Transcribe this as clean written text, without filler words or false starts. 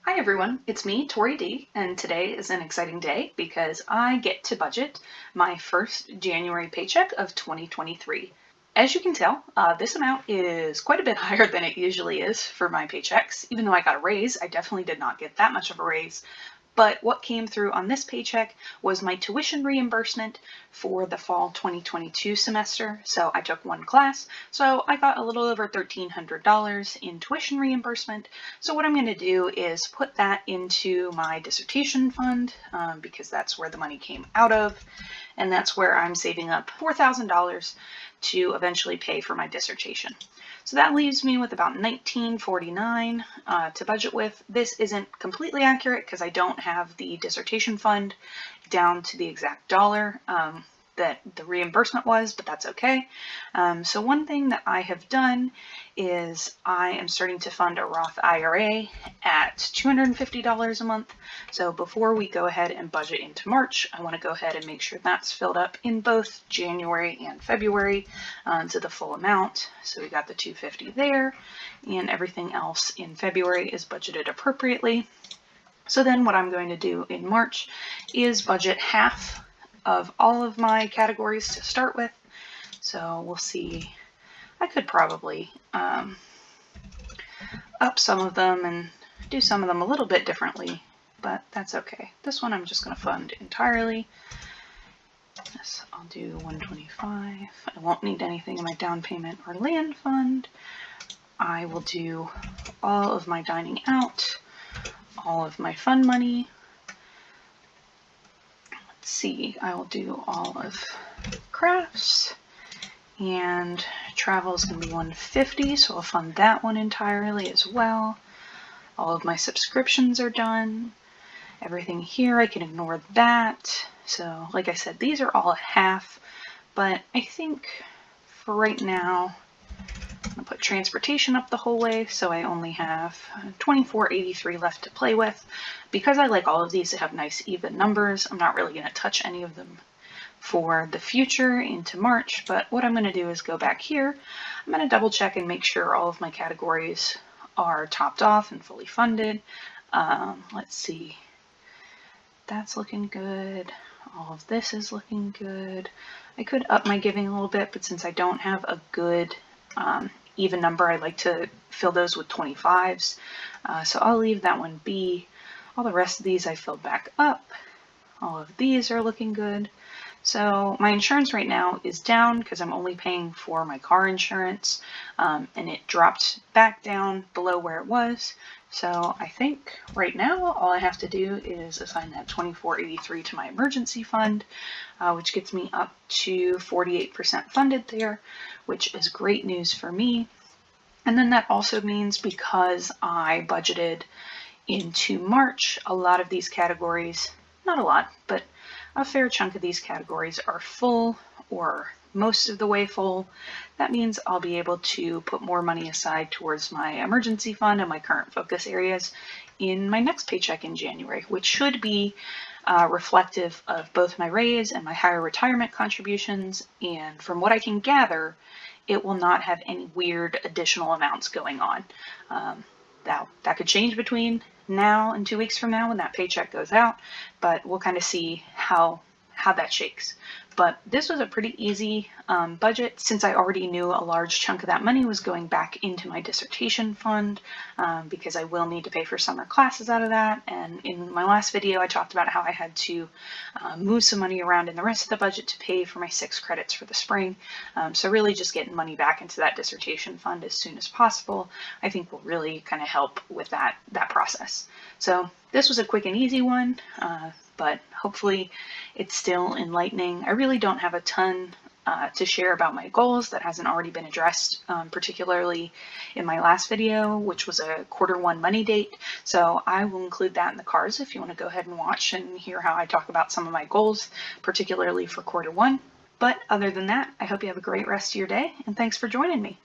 Hi everyone, it's me, Tori D, and today is an exciting day because I get to budget my first January paycheck of 2023. As you can tell, this amount is quite a bit higher than it usually is for my paychecks. Even though I got a raise, I definitely did not get that much of a raise. But what came through on this paycheck was my tuition reimbursement for the fall 2022 semester. So I took one class, so I got a little over $1,300 in tuition reimbursement. So what I'm going to do is put that into my dissertation fund because that's where the money came out of, and that's where I'm saving up $4,000 to eventually pay for my dissertation. So that leaves me with about $1,949 to budget with. This isn't completely accurate because I don't have the dissertation fund down to the exact dollar that the reimbursement was, but that's okay. So one thing that I have done is I am starting to fund a Roth IRA at $250 a month. So before we go ahead and budget into March, I want to go ahead and make sure that's filled up in both January and February to the full amount. So we got the $250 there, and everything else in February is budgeted appropriately. So then what I'm going to do in March is budget half of all of my categories to start with. So we'll see. I could probably up some of them and do some of them a little bit differently, but that's okay. This one I'm just going to fund entirely. This I'll do $125. I won't need anything in my down payment or land fund. I will do all of my dining out, all of my fun money. Let's see, I will do all of crafts, and travel is going to be $150, so I'll fund that one entirely as well. All of my subscriptions are done. Everything here, I can ignore that. So like I said, these are all at half, but I think for right now, I'm going to put transportation up the whole way, so I only have $24.83 left to play with. Because I like all of these to have nice even numbers, I'm not really going to touch any of them for the future into March, but what I'm going to do is go back here. I'm going to double check and make sure all of my categories are topped off and fully funded. Let's see. That's looking good. All of this is looking good. I could up my giving a little bit, but since I don't have a good even number, I like to fill those with 25s. So I'll leave that one be. All the rest of these I filled back up. All of these are looking good. So my insurance right now is down because I'm only paying for my car insurance, and it dropped back down below where it was. So I think right now all I have to do is assign that $24.83 to my emergency fund, which gets me up to 48% funded there, which is great news for me. And then that also means because I budgeted into March, a lot of these categories, not a lot, but a fair chunk of these categories are full or most of the way full. That means I'll be able to put more money aside towards my emergency fund and my current focus areas in my next paycheck in January, which should be reflective of both my raise and my higher retirement contributions. And from what I can gather, it will not have any weird additional amounts going on. Now, that could change between now and 2 weeks from now when that paycheck goes out, but we'll kind of see how that shakes. But this was a pretty easy budget since I already knew a large chunk of that money was going back into my dissertation fund because I will need to pay for summer classes out of that. And in my last video, I talked about how I had to move some money around in the rest of the budget to pay for my 6 credits for the spring. So really just getting money back into that dissertation fund as soon as possible, I think will really kind of help with that process. So this was a quick and easy one, but hopefully it's still enlightening. I really don't have a ton to share about my goals that hasn't already been addressed, particularly in my last video, which was a Q1 money date. So I will include that in the cards if you want to go ahead and watch and hear how I talk about some of my goals, particularly for Q1. But other than that, I hope you have a great rest of your day, and thanks for joining me.